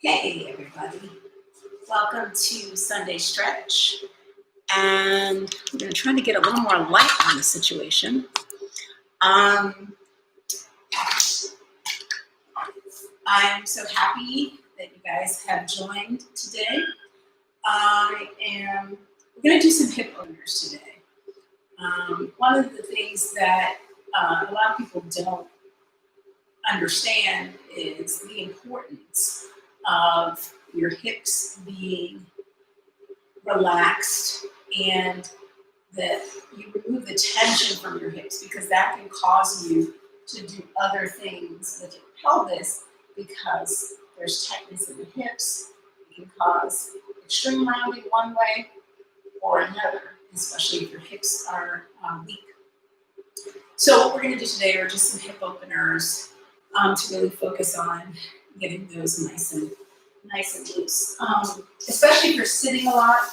Hey everybody, welcome to Sunday Stretch, and I'm going to try to get a little more light on the situation. I'm so happy that you guys have joined today. We're going to do some hip openers today. One of the things that a lot of people don't understand is the importance of your hips being relaxed and that you remove the tension from your hips, because that can cause you to do other things with your pelvis because there's tightness in the hips. It can cause extreme rounding one way or another, especially if your hips are weak. So what we're going to do today are just some hip openers to really focus on getting those nice and loose. Especially if you're sitting a lot,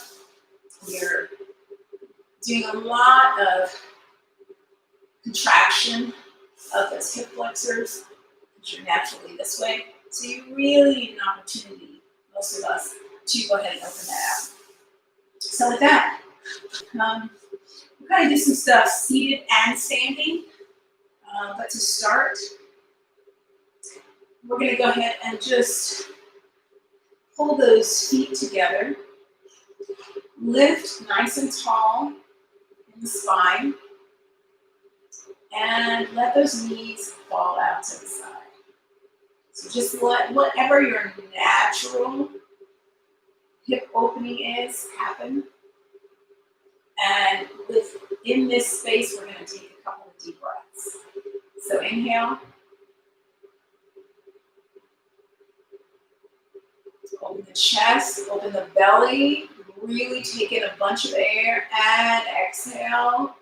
you're doing a lot of contraction of those hip flexors, because you're naturally this way. So you really need an opportunity, most of us, to go ahead and open that out. So with that, we're going to do some stuff seated and standing. But to start, we're going to go ahead and just pull those feet together. Lift nice and tall in the spine. And let those knees fall out to the side. So just let whatever your natural hip opening is happen. And within this space, we're going to take a couple of deep breaths. So inhale. Open the chest, open the belly, really take in a bunch of air, and exhale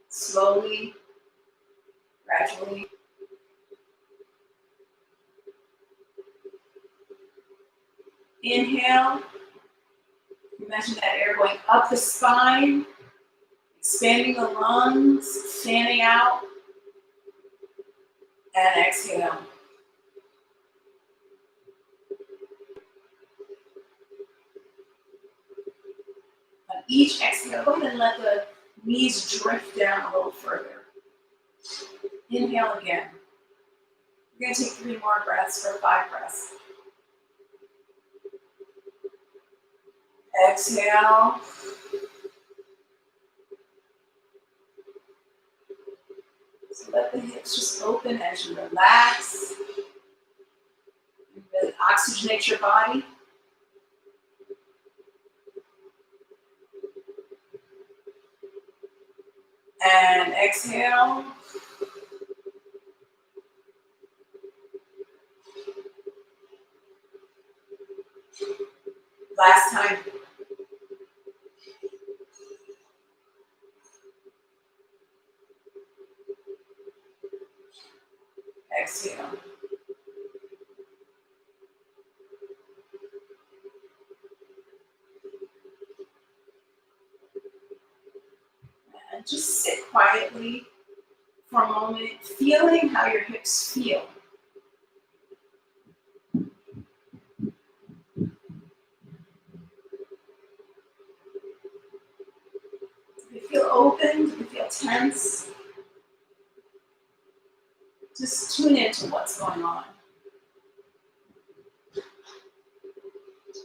slowly, gradually. Inhale. Imagine that air going up the spine, expanding the lungs, fanning out, and exhale. On each exhale, go ahead and let the knees drift down a little further. Inhale again. We're going to take 3 more breaths for 5 breaths. Exhale. So let the hips just open as you relax. You really oxygenate your body. And exhale. Last time. Exhale. And just sit quietly for a moment, feeling how your hips feel. Do you feel open? Do you feel tense? Just tune into what's going on.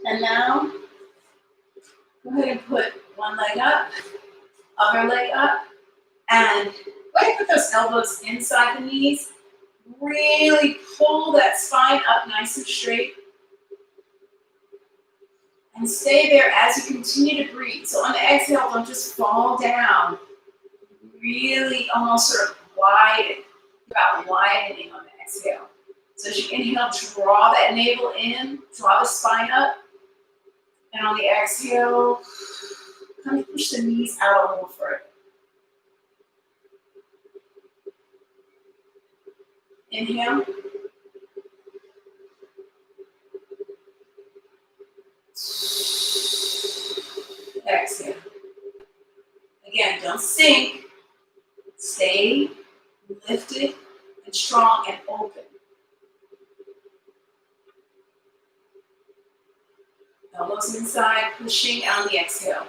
And now, go ahead and put one leg up, other leg up, and go ahead and put those elbows inside the knees. Really pull that spine up nice and straight. And stay there as you continue to breathe. So on the exhale, don't just fall down. Really almost sort of widen, about widening on the exhale. So as you inhale, draw that navel in, draw the spine up. And on the exhale, kind of push the knees out a little further. Inhale. Exhale. Again, don't sink. Stay lifted and strong and open. Elbows inside, pushing on the exhale.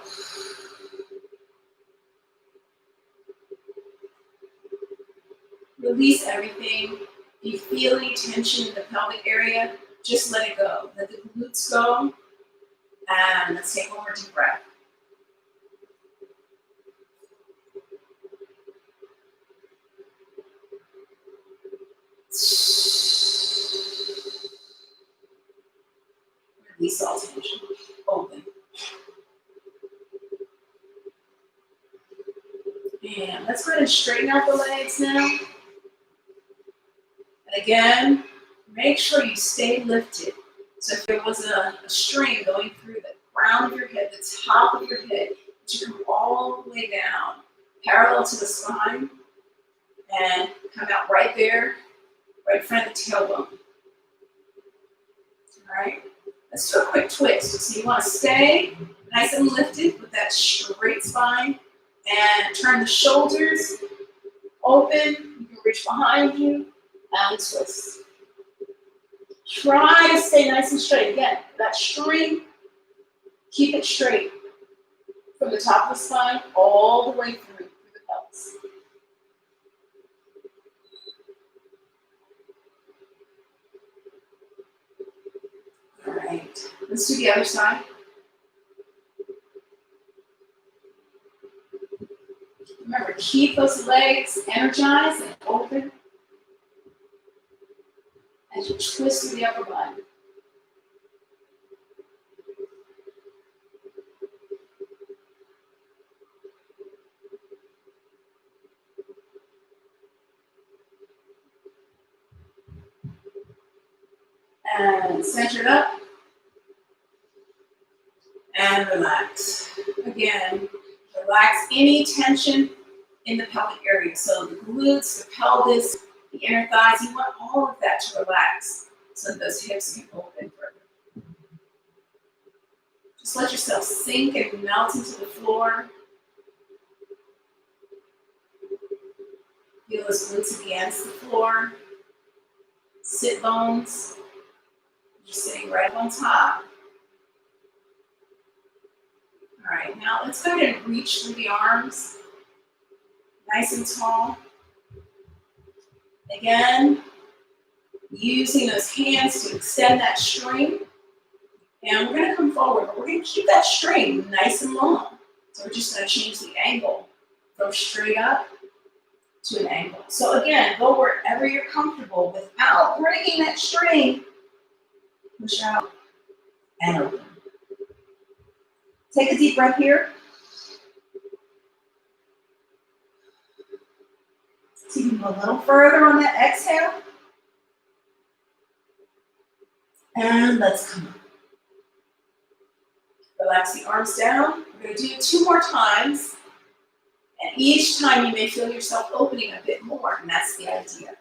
Release everything. If you feel any tension in the pelvic area, just let it go. Let the glutes go. And let's take one more deep breath. Release all tension. Open. And let's go ahead and straighten out the legs now. And again, make sure you stay lifted. So if there was a string going through the crown of your head, the top of your head, you come all the way down, parallel to the spine, and come out right there, right in front of the tailbone. All right? Let's do a quick twist. So you want to stay nice and lifted with that straight spine, and turn the shoulders open. You can reach behind you and twist. Try to stay nice and straight. Again, that string, keep it straight from the top of the spine all the way through the pelvis. All right, let's do the other side. Remember, keep those legs energized and open as you twist through the upper body. And center it up. And relax. Again, relax any tension in the pelvic area. So the glutes, the pelvis, the inner thighs, you want all of that to relax so that those hips can open further. Just let yourself sink and melt into the floor. Feel those glutes against the floor. Sit bones. You're sitting right on top. All right, now let's go ahead and reach through the arms. Nice and tall. Again, using those hands to extend that string. And we're going to come forward, but we're going to keep that string nice and long. So we're just going to change the angle from straight up to an angle. So again, go wherever you're comfortable without breaking that string. Push out and open. Take a deep breath here. So you can go a little further on that exhale. And let's come up. Relax the arms down. We're going to do it 2 more times. And each time you may feel yourself opening a bit more, and that's the idea.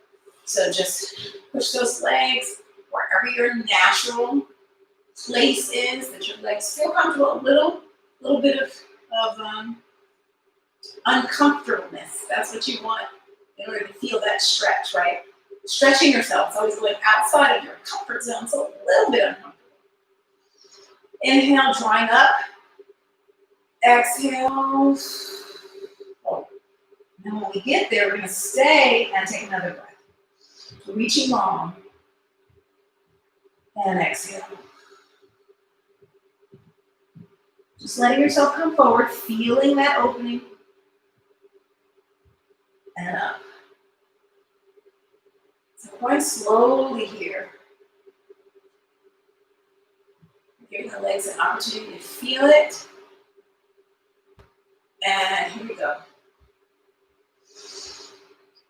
So just push those legs wherever your natural place is, that your legs feel comfortable, a little bit of uncomfortableness. That's what you want in order to feel that stretch, right? Stretching yourself is always going outside of your comfort zone, so a little bit uncomfortable. Inhale, drawing up. Exhale. Oh. And when we get there, we're going to stay and take another breath. Reaching long. And exhale. Just letting yourself come forward, feeling that opening. And up. So quite slowly here. Giving the legs an opportunity to feel it. And here we go.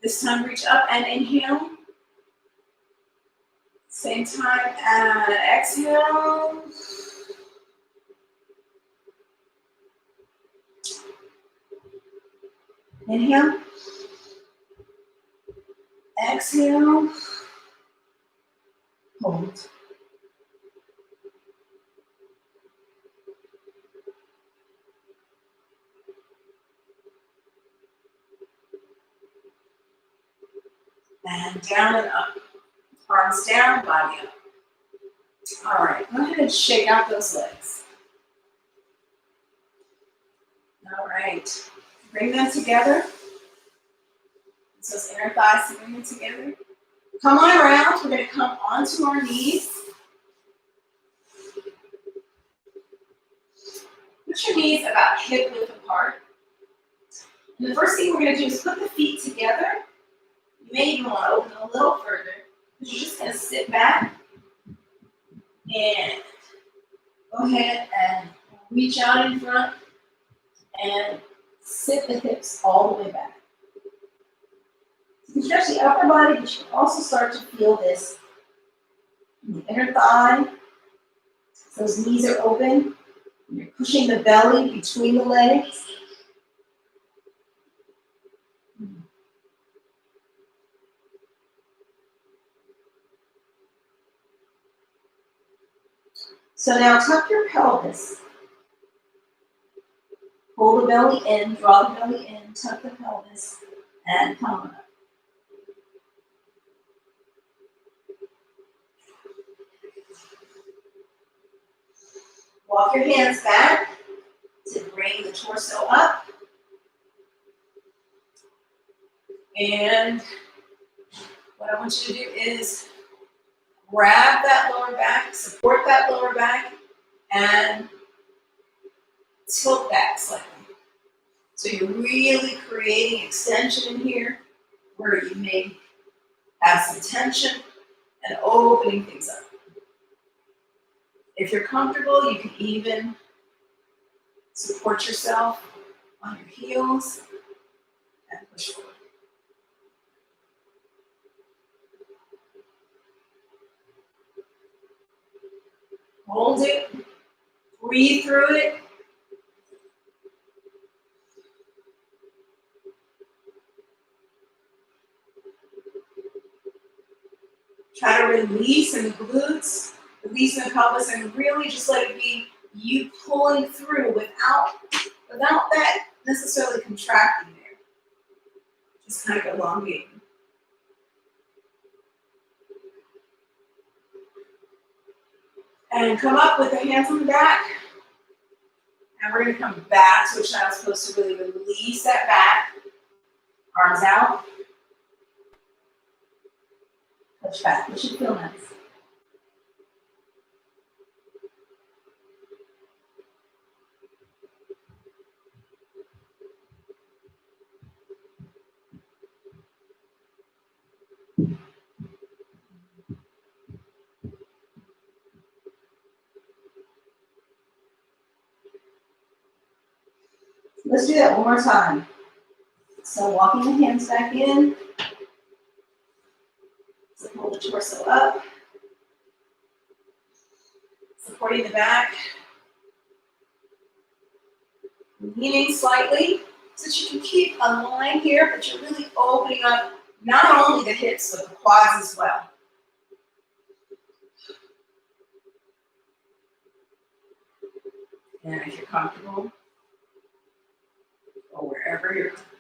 This time reach up and inhale. Same time and exhale. Inhale. Exhale. Hold. And down and up. Arms down, body up. All right, go ahead and shake out those legs. All right, bring them together. So those inner thighs to bring them together. Come on around, we're gonna come onto our knees. Put your knees about hip width apart. And the first thing we're gonna do is put the feet together. You may even want to open them a little further. But you're just gonna sit back and go ahead and reach out in front and sit the hips all the way back. You can stretch the upper body, but you can also start to feel this in the inner thigh. So those knees are open. You're pushing the belly between the legs. So now tuck your pelvis. Pull the belly in, draw the belly in, tuck the pelvis, and come on up. Walk your hands back to bring the torso up. And what I want you to do is grab that lower back, support that lower back, and tilt back slightly. So you're really creating extension in here where you may have some tension and opening things up. If you're comfortable, you can even support yourself on your heels and push forward. Hold it, breathe through it. Try to release in the glutes, release in the pelvis, and really just let it be you pulling through without that necessarily contracting there. Just kind of elongating. And come up with the hands on the back. And we're going to come back to a child's pose to really release that back. Arms out. Push back. It should feel nice. Let's do that one more time. So walking the hands back in. So pull the torso up. Supporting the back. Leaning slightly so that you can keep a line here, but you're really opening up not only the hips, but the quads as well. And if you're comfortable, or wherever you're comfortable.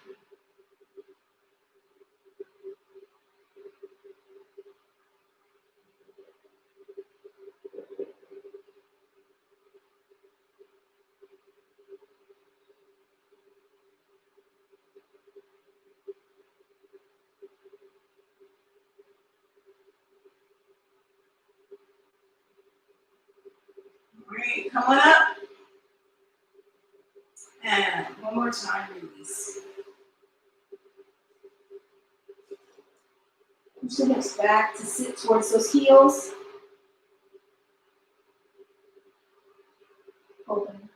Great, come on up. And one more time, release. Push the hips back to sit towards those heels. Open.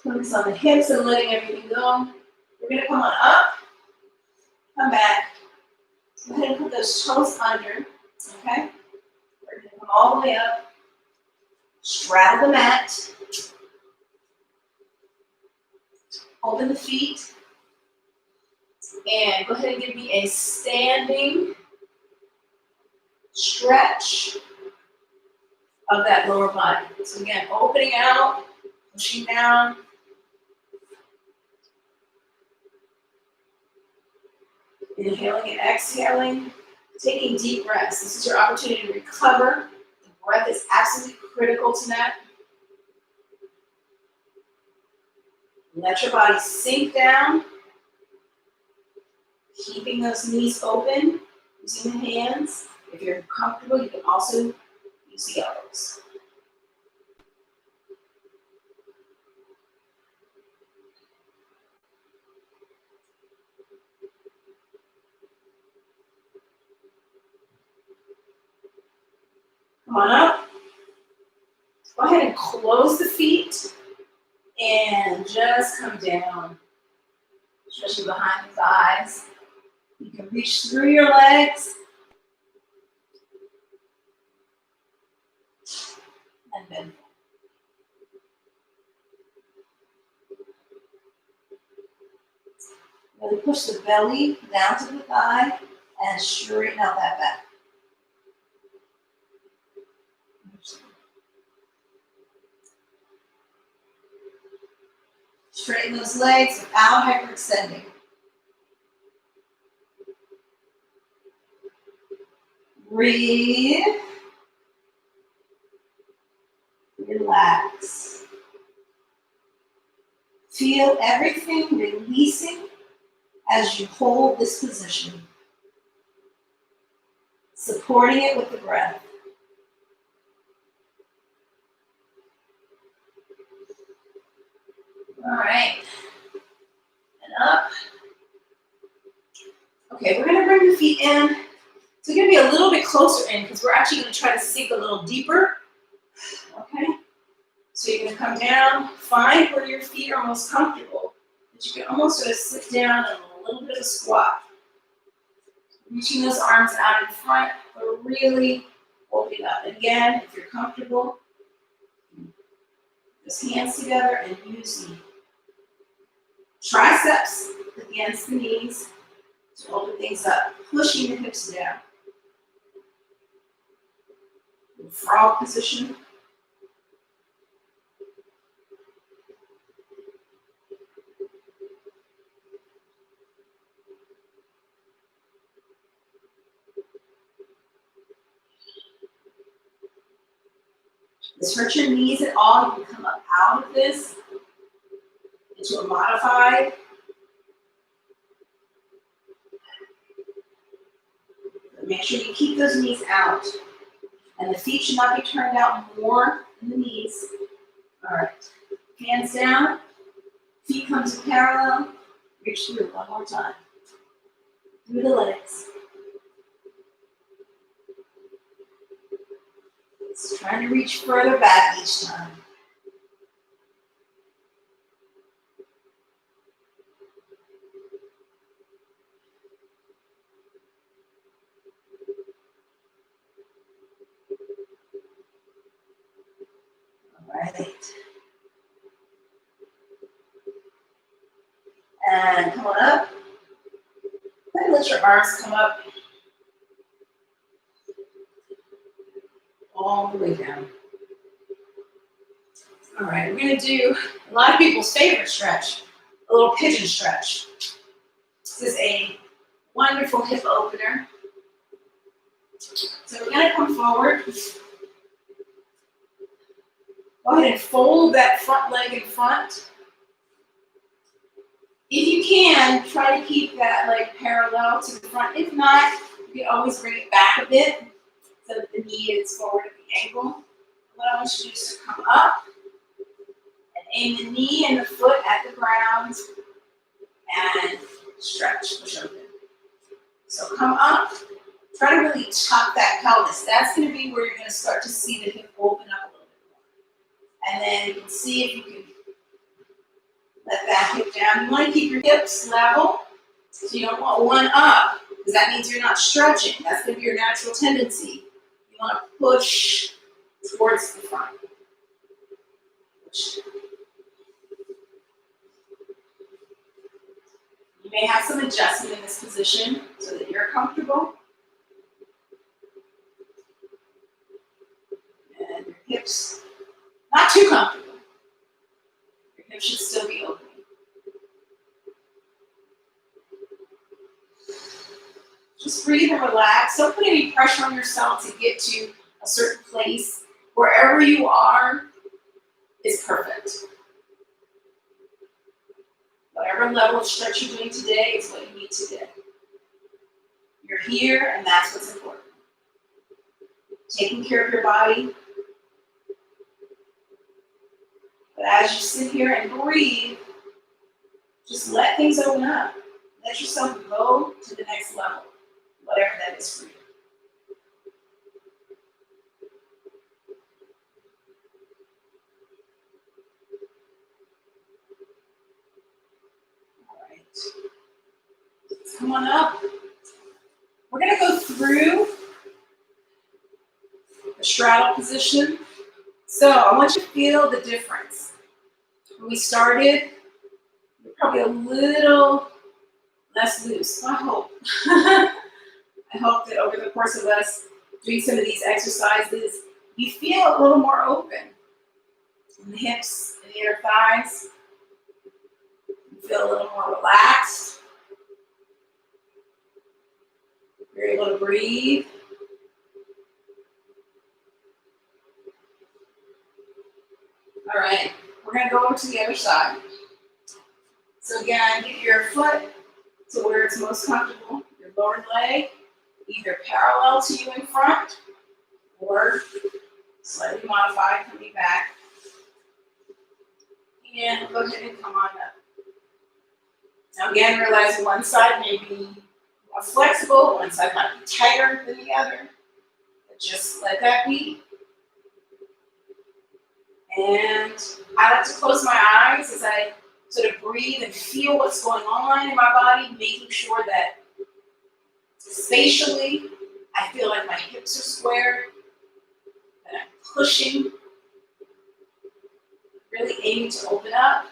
Focus on the hips and letting everything go. We're going to come on up, come back. Go ahead and put those toes under, okay? We're going to come all the way up, straddle the mat, open the feet, and go ahead and give me a standing stretch of that lower body. So again, opening out, pushing down. Inhaling and exhaling. Taking deep breaths. This is your opportunity to recover. The breath is absolutely critical to that. Let your body sink down. Keeping those knees open, using the hands. If you're comfortable, you can also use the elbows. Come on up. Go ahead and close the feet and just come down, especially behind the thighs. You can reach through your legs and bend. Really push the belly down to the thigh and straighten out that back. Straighten those legs without hyperextending. Breathe. Relax. Feel everything releasing as you hold this position. Supporting it with the breath. All right. And up. Okay, we're going to bring the feet in. So we're going to be a little bit closer in because we're actually going to try to sink a little deeper. Okay? So you're going to come down, find where your feet are most comfortable. But you can almost sort of sit down in a little bit of a squat. Reaching those arms out in front, but really opening up. And again, if you're comfortable, just hands together and use the triceps against the knees to open things up, pushing the hips down. Frog position. This hurt your knees at all, you can come up out of this into a modified. But make sure you keep those knees out. And the feet should not be turned out more than the knees. All right. Hands down. Feet come to parallel. Reach through one more time. Through the legs. It's trying to reach further back each time. All right. And come on up. And let your arms come up all the way down. All right, we're going to do a lot of people's favorite stretch, a little pigeon stretch. This is a wonderful hip opener. So we're going to come forward. Go ahead and fold that front leg in front. If you can, try to keep that leg parallel to the front. If not, you can always bring it back a bit so that the knee is forward at the ankle. What I want you to do is to come up and aim the knee and the foot at the ground and stretch, push open. So come up, try to really tuck that pelvis. That's going to be where you're going to start to see the hip open up a little bit more. And then you can see if you can let that hip down. You want to keep your hips level, so you don't want one up, because that means you're not stretching. That's going to be your natural tendency. You want to push towards the front. Push. You may have some adjustment in this position so that you're comfortable. And your hips not too comfortable. Your hips should still be open. Just breathe and relax. Don't put any pressure on yourself to get to a certain place. Wherever you are is perfect. Whatever level of stretch you're doing today is what you need today. You're here, and that's what's important. Taking care of your body. But as you sit here and breathe, just let things open up. Let yourself go to the next level, whatever that is for you. All right. Come on up. We're going to go through the straddle position. So I want you to feel the difference. When we started, you're probably a little less loose, I hope. I hope that over the course of us doing some of these exercises, you feel a little more open in the hips and the inner thighs. You feel a little more relaxed. You're able to breathe. All right, we're going to go over to the other side. So again, get your foot to where it's most comfortable. Your lower leg, either parallel to you in front or slightly modified, coming back. And go ahead and come on up. Now again, realize one side may be more flexible, one side might be tighter than the other. But just let that be. And I like to close my eyes as I sort of breathe and feel what's going on in my body, making sure that spatially I feel like my hips are squared, that I'm pushing, really aiming to open up.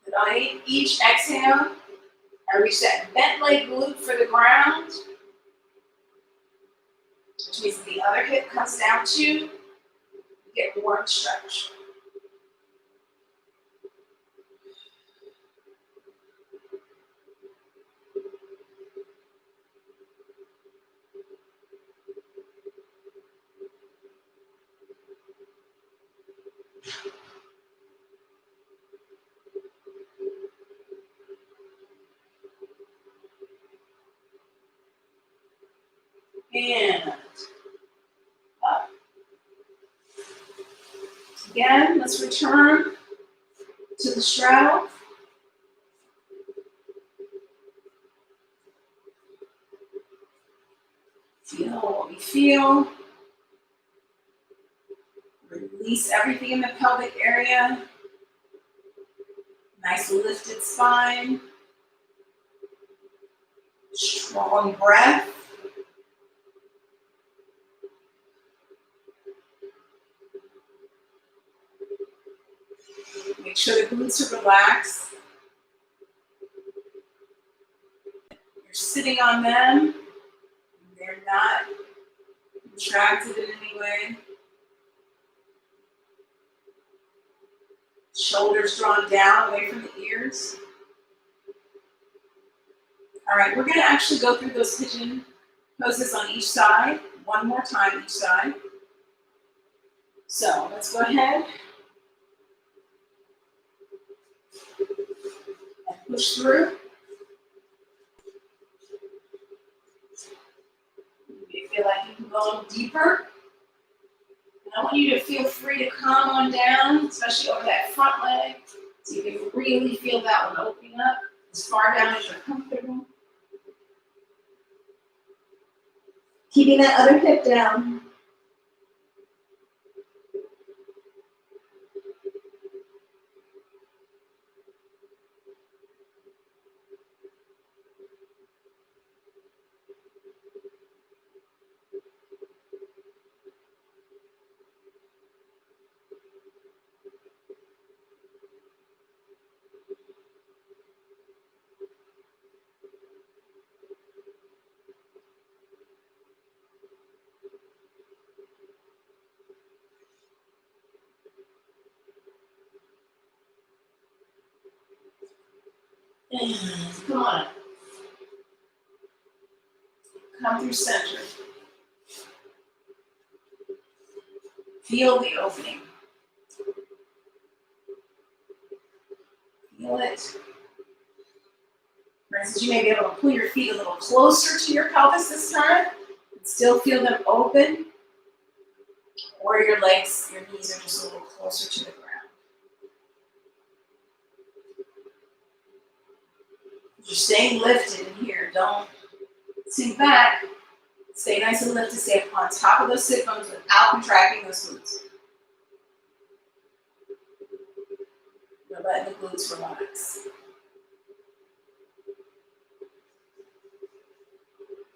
But on each exhale, I reach that bent leg glute for the ground, which means the other hip comes down too. Get warm stretch. And up. Again, let's return to the straddle. Feel what we feel. Release everything in the pelvic area. Nice lifted spine. Strong breath. Make sure the glutes are relaxed. You're sitting on them. They're not contracted in any way. Shoulders drawn down away from the ears. All right, we're going to actually go through those pigeon poses on each side, one more time each side. So let's go ahead and push through. You feel like you can go a little deeper. And I want you to feel free to come on down, especially over that front leg, so you can really feel that one opening up as far down as you're comfortable. Keeping that other hip down. And come on up. Come through center. Feel the opening. Feel it. For instance, you may be able to pull your feet a little closer to your pelvis this time and still feel them open. Or your legs, your knees are just a little closer to the ground. You're staying lifted in here. Don't sink back. Stay nice and lifted. Stay up on top of those sit bones without contracting those glutes. You're letting the glutes relax.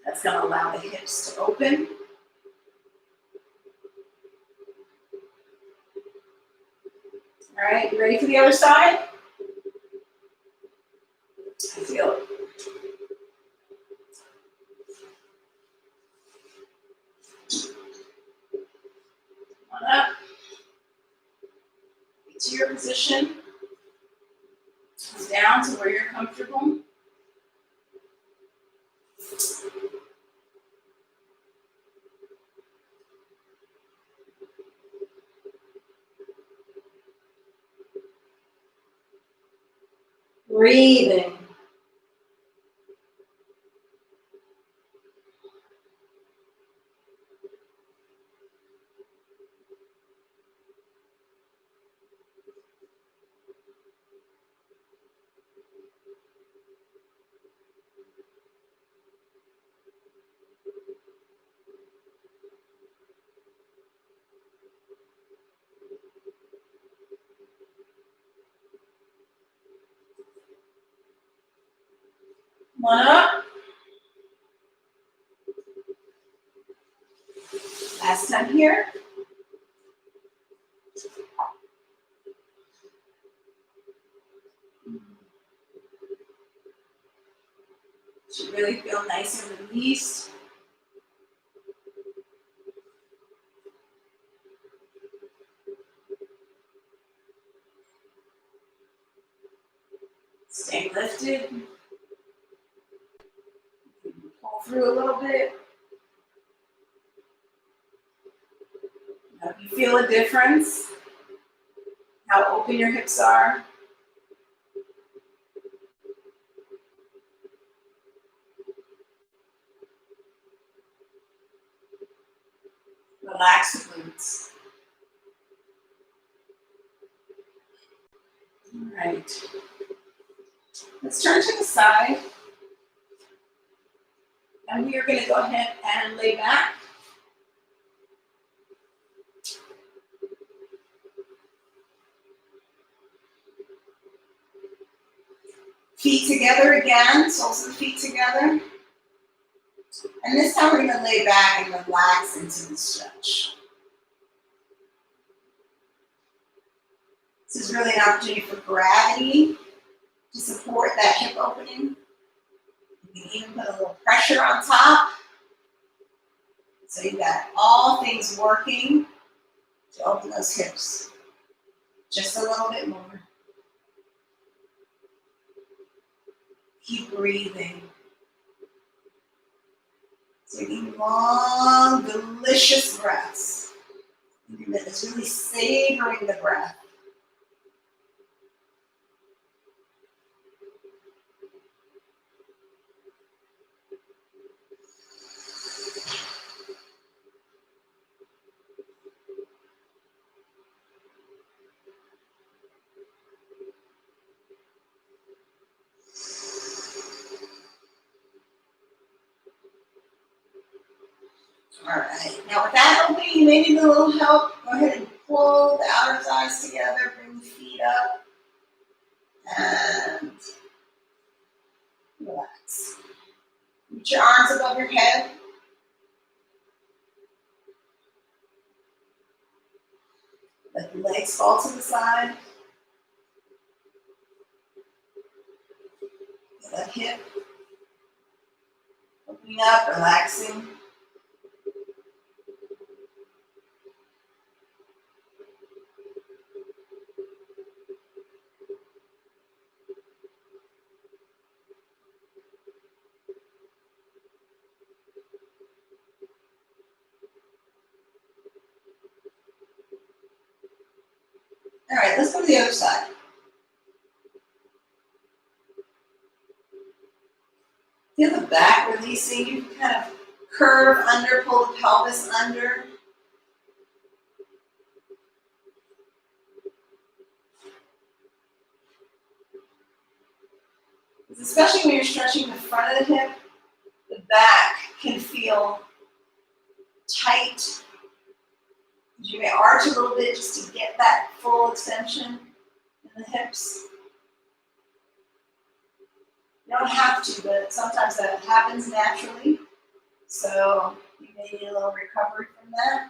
That's going to allow the hips to open. All right, you ready for the other side? I feel it. Come on up. Get to your position. Down to where you're comfortable. Breathing. Come on up. Last time here. Should really feel nice and released. Stay lifted. Pull through a little bit. Hope you feel a difference. How open your hips are. Relax the glutes. All right. Let's turn to the side. And we are going to go ahead and lay back. Feet together again, soles of the feet together. And this time we're going to lay back and relax into the stretch. This is really an opportunity for gravity to support that hip opening. You can even put a little pressure on top. So you've got all things working to open those hips. Just a little bit more. Keep breathing. Taking long, delicious breaths. It's really savoring the breath. All right, now with that opening, you may need a little help. Go ahead and pull the outer thighs together, bring the feet up, and relax. Reach your arms above your head. Let the legs fall to the side. That hip opening up, relaxing. All right, let's go to the other side. Feel the back releasing. You can kind of curve under, pull the pelvis under. Especially when you're stretching the front of the hip, the back can feel tight. You may arch a little bit just to get that full extension in the hips. You don't have to, but sometimes that happens naturally. So you may need a little recovery from that.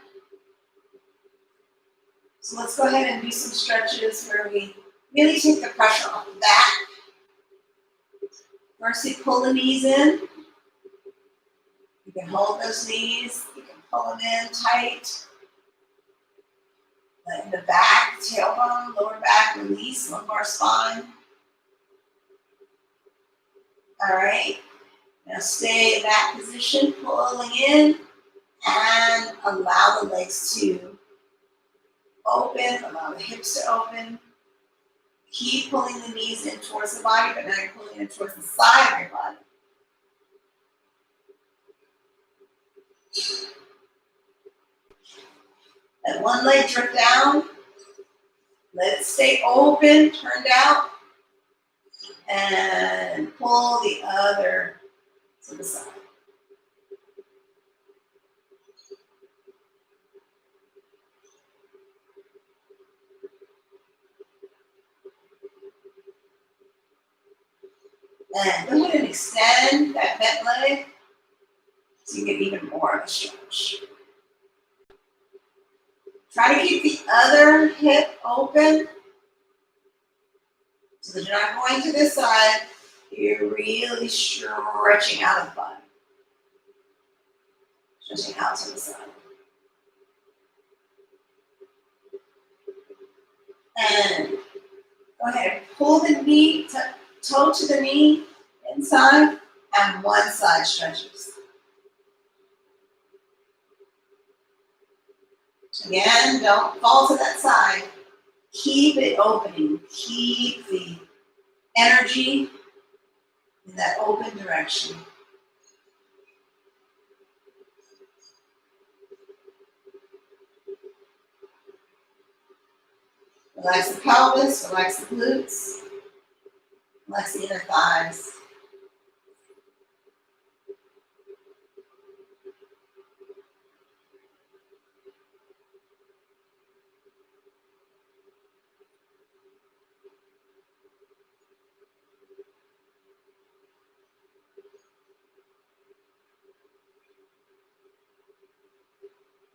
So let's go ahead and do some stretches where we really take the pressure off the back. First, you pull the knees in. You can hold those knees. You can pull them in tight. Let the back, tailbone, lower back, release, lumbar spine. All right. Now stay in that position, pulling in, and allow the legs to open, allow the hips to open. Keep pulling the knees in towards the body, but now you're pulling it towards the side of your body. Let one leg drift down. Let it stay open, turned out, and pull the other to the side. And go ahead and extend that bent leg so you get even more of a stretch. Try to keep the other hip open so that you're not going to this side. You're really stretching out of the body. Stretching out to the side. And go ahead and pull the knee, toe to the knee inside, and one side stretches. Again, don't fall to that side. Keep it opening. Keep the energy in that open direction. Relax the pelvis, relax the glutes, relax the inner thighs.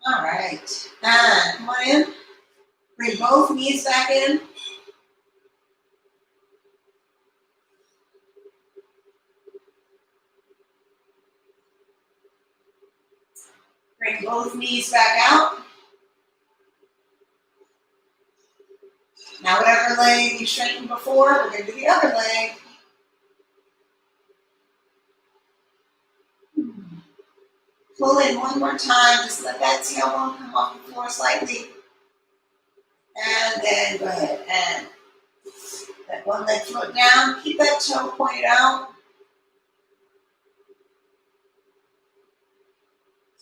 All right, and come on in. Bring both knees back in. Bring both knees back out. Now whatever leg you straightened before, we're going to do the other leg. Pull in one more time. Just let that tailbone come off the floor slightly. And then go ahead and let one leg float down. Keep that toe pointed out.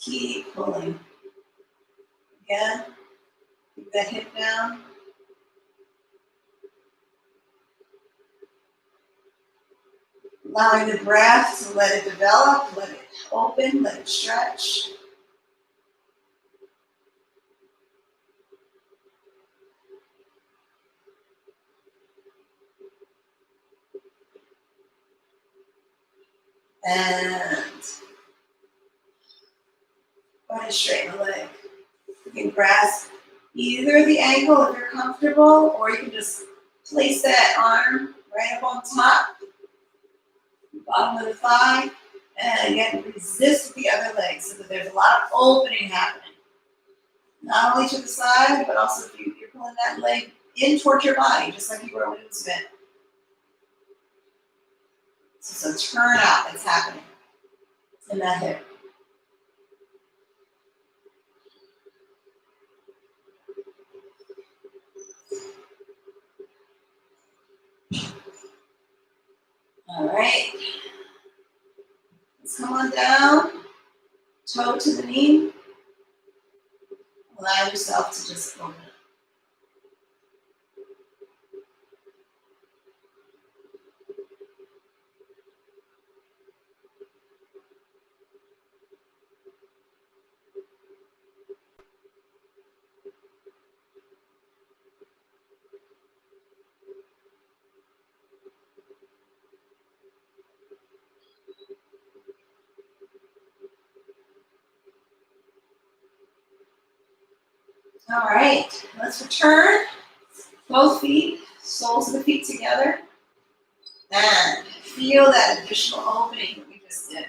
Keep pulling. Again, keep that hip down. Allowing the breath to let it develop, let it open, let it stretch. And go ahead and straighten the leg. You can grasp either the ankle if you're comfortable, or you can just place that arm right up on top, bottom of the thigh, and again, resist the other leg so that there's a lot of opening happening. Not only to the side, but also if you're pulling that leg in towards your body, just like you were when it was bent. So turn out that's happening in that hip. right. Let's come on down, toe to the knee. Allow yourself to just open. All right, let's return. Both feet, soles of the feet together. And feel that additional opening that we just did.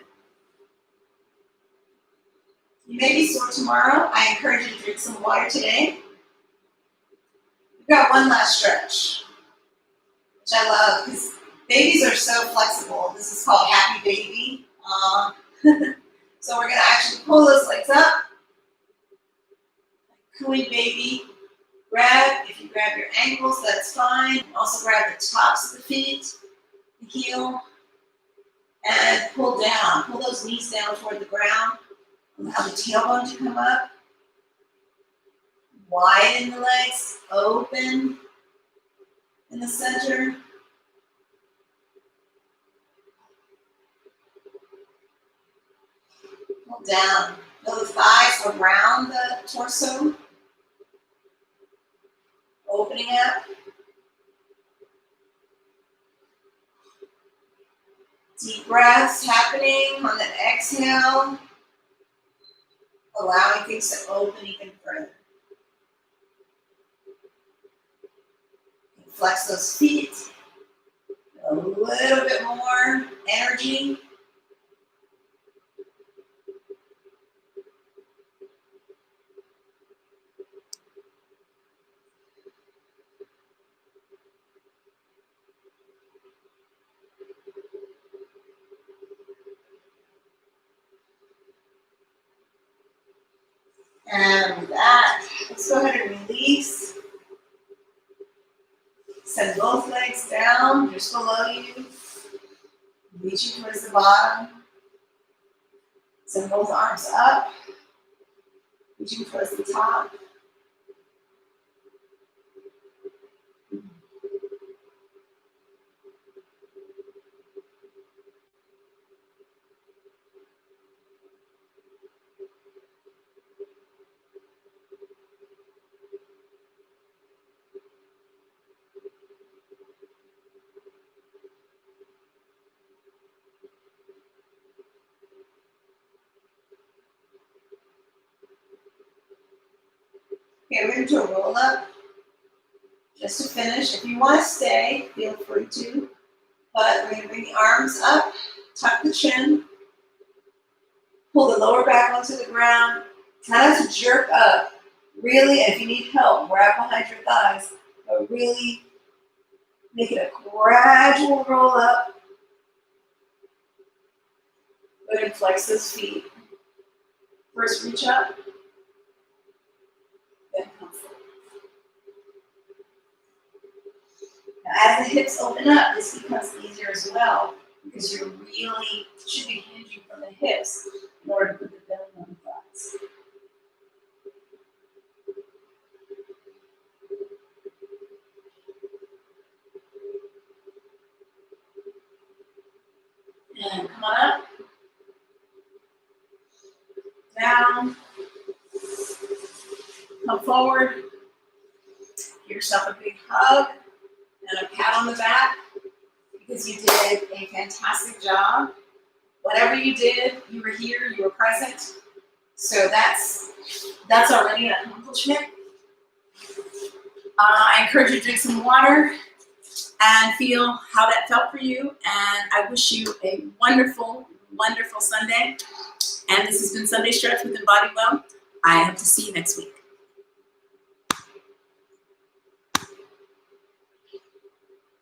You may be sore tomorrow. I encourage you to drink some water today. We've got one last stretch, which I love because babies are so flexible. This is called Happy Baby. So we're going to actually pull those legs up. Cooing baby. If you grab your ankles, that's fine. Also grab the tops of the feet, the heel, and pull down. Pull those knees down toward the ground. Allow the tailbone to come up. Widen the legs, open in the center. Pull down. Feel the thighs around the torso. Opening up. Deep breaths happening on the exhale. Allowing things to open even further. Flex those feet. A little bit more energy. And with that, let's go ahead and release. Send both legs down, just below you. Reaching towards the bottom. Send both arms up. Reaching towards the top. Okay, we're going to do a roll up. Just to finish, if you want to stay, feel free to. But we're going to bring the arms up, tuck the chin, pull the lower back onto the ground, try not to jerk up. Really, if you need help, grab behind your thighs, but really make it a gradual roll up. Go ahead and flex those feet. First, reach up, then come forward. Now, as the hips open up, this becomes easier as well because you really should be hinging from the hips in order to put the belly on the thighs. And come on up. Down. Come forward. Give yourself a big hug and a pat on the back because you did a fantastic job. Whatever you did, you were here, you were present. So that's already an accomplishment. I encourage you to drink some water and feel how that felt for you. And I wish you a wonderful, wonderful Sunday. And this has been Sunday Stretch with Embody Well. I hope to see you next week.